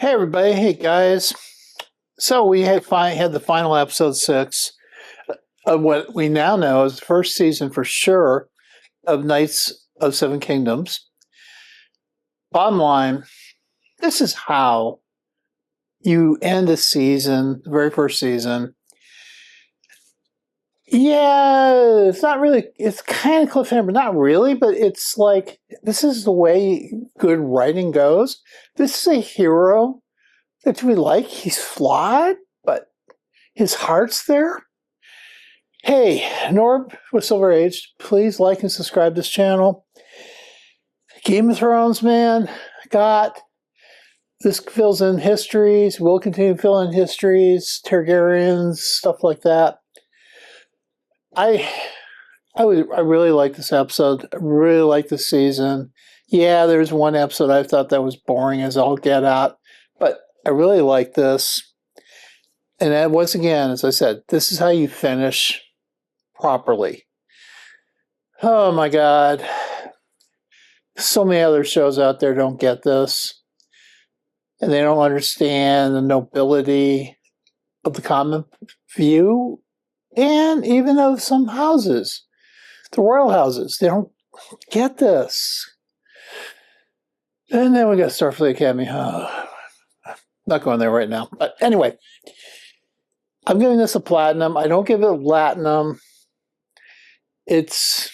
Hey everybody, hey guys. So we had the final episode 6 of what we now know is the first season for sure of Knights of Seven Kingdoms. Bottom line, this is how you end a season, the very first season. Yeah, it's not really, it's kind of cliffhanger, but not really, but it's like, this is the way good writing goes. This is a hero that we like. He's flawed, but his heart's there. Hey, Norb with Silver Age, please like and subscribe to this channel. Game of Thrones, man, this fills in histories, will continue to fill in histories, Targaryens, stuff like that. I really like this episode. I really like this season. Yeah, there's one episode I thought that was boring as all get out, but I really like this. And then once again, as I said, this is how you finish properly. Oh my God. So many other shows out there don't get this. And they don't understand the nobility of the common view and even of some houses, the royal houses. They don't get this. And then we got Starfleet Academy. Oh, not going there right now. But anyway, I'm giving this a platinum. I don't give it a latinum. It's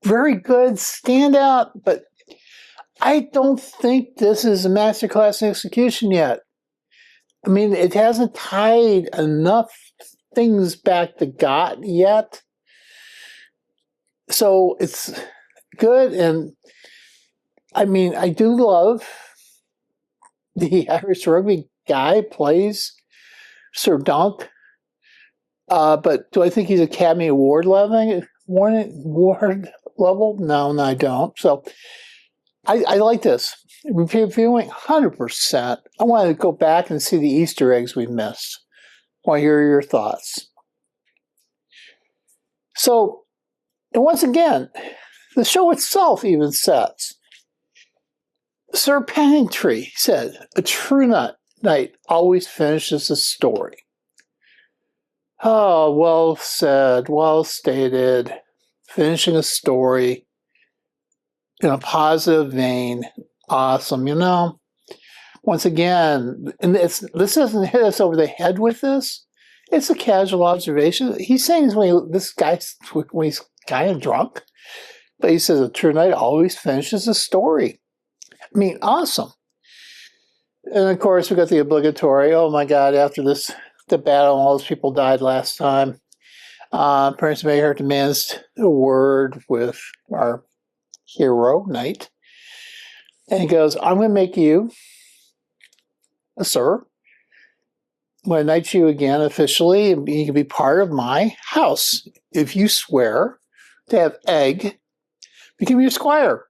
very good, standout, but I don't think this is a masterclass in execution yet. I mean, it hasn't tied enough things back to God yet. So it's good, and I mean, I do love the Irish rugby guy plays Sir Dunk. But do I think he's Academy Award level? No, I don't. So I like this. Reviewing 100%. I want to go back and see the Easter eggs we missed. I want to hear your thoughts. So, and once again, the show itself even says, Sir Penningtree said, a true knight always finishes a story. Oh, well said, well stated. Finishing a story in a positive vein. Awesome, you know. Once again, and this doesn't hit us over the head with this. It's a casual observation. He's saying this guy's when he's kind of drunk, but he says a true knight always finishes a story. I mean, awesome. And of course, we got the obligatory, oh my God, after the battle, all those people died last time. Prince Mayheart demands a word with our hero, knight. And he goes, I'm going to make you a sir. I'm going to knight you again officially, and you can be part of my house. If you swear to have egg, become your squire.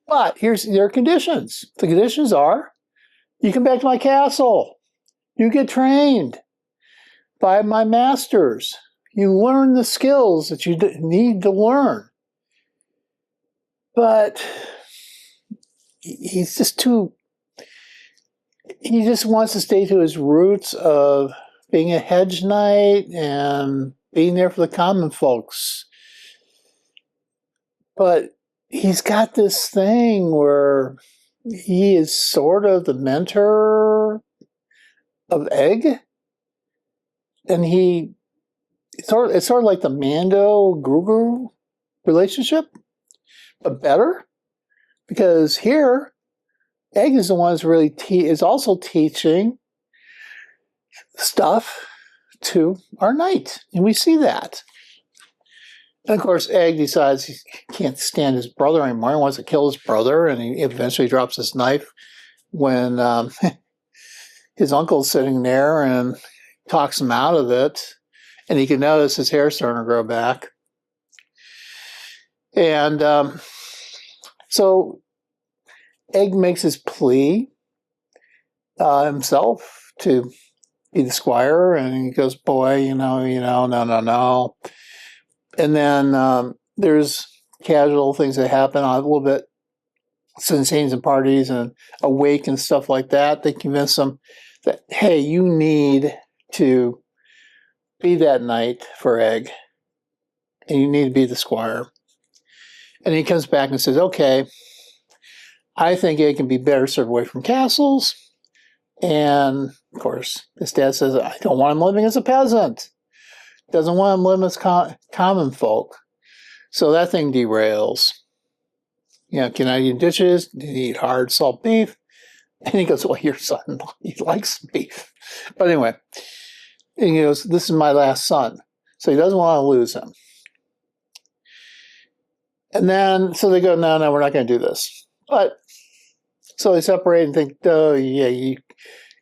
But here's their conditions. The conditions are, you come back to my castle. You get trained by my masters. You learn the skills that you need to learn. But he's just he just wants to stay to his roots of being a hedge knight and being there for the common folks. But he's got this thing where he is sort of the mentor of Egg. And it's sort of like the Mando-Grogu relationship, but better. Because here, Egg is the one who's really is also teaching stuff to our knight. And we see that. And of course, Egg decides he can't stand his brother anymore. He wants to kill his brother, and he eventually drops his knife when his uncle's sitting there and talks him out of it. And he can notice his hair starting to grow back. And so Egg makes his plea himself to be the squire, and he goes, boy, no. And then there's casual things that happen a little bit sensations and parties and awake and stuff like that. They convince him that, hey, you need to be that knight for Egg, and you need to be the squire. And he comes back and says, okay, I think Egg can be better served away from castles. And, of course, his dad says, I don't want him living as a peasant. Doesn't want him living as common folk. So that thing derails. You know, can I eat dishes? Do you eat hard salt beef? And he goes, well, your son, he likes beef. But anyway, and he goes, this is my last son. So he doesn't want to lose him. And then, so they go, no, we're not going to do this. But, so they separate and think, oh, yeah,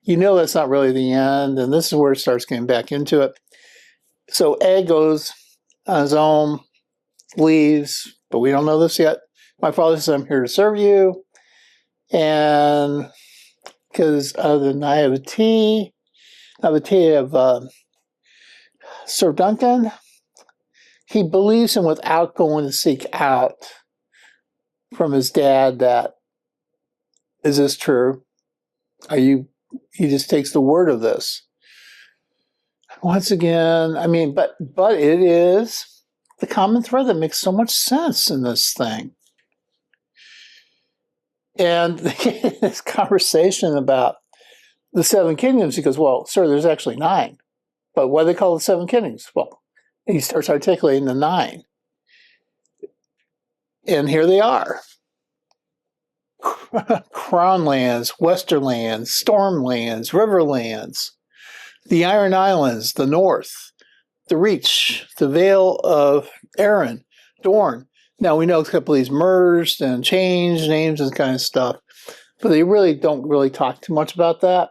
you know that's not really the end. And this is where it starts getting back into it. So Egg goes on his own, leaves, but we don't know this yet. My father says, I'm here to serve you. And because of the naivety of Sir Duncan, he believes him without going to seek out from his dad that, is this true? He just takes the word of this. Once again, I mean, but it is the common thread that makes so much sense in this thing. And this conversation about the 7 kingdoms, he goes, well, sir, there's actually 9. But what do they call the 7 kingdoms? Well, he starts articulating the 9. And here they are. Crownlands, Westerlands, Stormlands, Riverlands, the Iron Islands, the North, the Reach, the Vale of Arryn, Dorne. Now, we know a couple of these merged and changed names and kind of stuff, but they really don't really talk too much about that.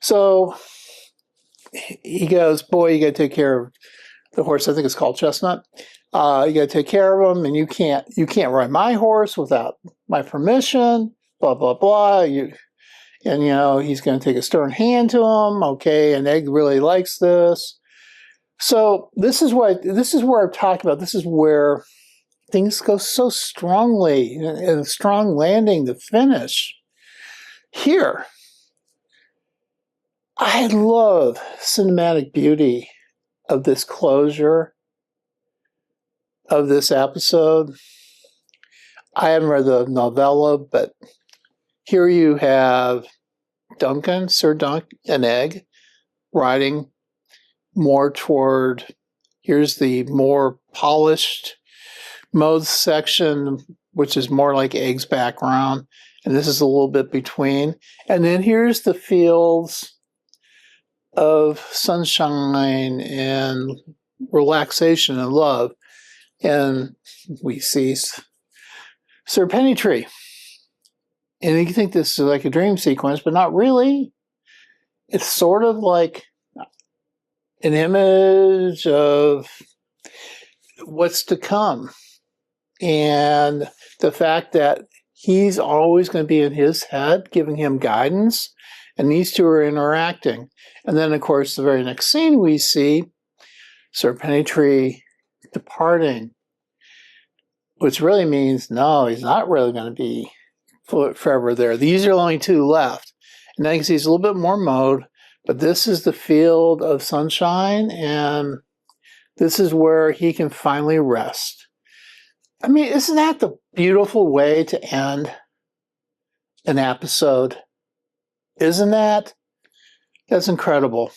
So he goes, boy, you got to take care of the horse. I think it's called Chestnut. You got to take care of him, and you can't ride my horse without my permission, blah, blah, blah. And, you know, he's going to take a stern hand to him. Okay. And Egg really likes this. So this is where I'm talking about. This is where things go so strongly and a strong landing to finish. Here, I love cinematic beauty of this closure of this episode. I haven't read the novella, but here you have Duncan, Sir Duncan, and Egg riding more toward, here's the more polished mode section, which is more like Egg's background, and this is a little bit between. And then here's the fields of sunshine and relaxation and love. And we see Sir Pennytree. And you think this is like a dream sequence, but not really. It's sort of like an image of what's to come. And the fact that he's always going to be in his head, giving him guidance, and these two are interacting. And then, of course, the very next scene we see Sir Pennytree departing, which really means, no, he's not really going to be forever there. These are only 2 left. And then you can see it's a little bit more mode, but this is the field of sunshine, and this is where he can finally rest. I mean, isn't that the beautiful way to end an episode? Isn't that? That's incredible.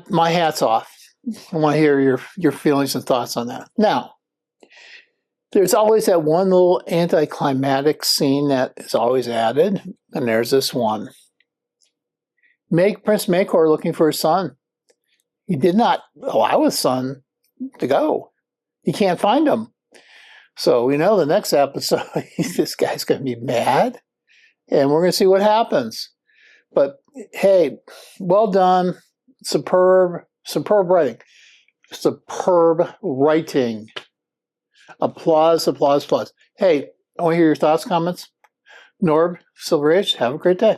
My hat's off. I want to hear your feelings and thoughts on that. Now, there's always that one little anticlimactic scene that is always added, and there's this one. Prince Maekor looking for his son. He did not allow his son to go. He can't find him. So we know the next episode, this guy's going to be mad, and we're going to see what happens. But hey, well done. Superb writing. Superb writing. Applause, applause, applause. Hey, I want to hear your thoughts, comments. Norb, Silver Age, have a great day.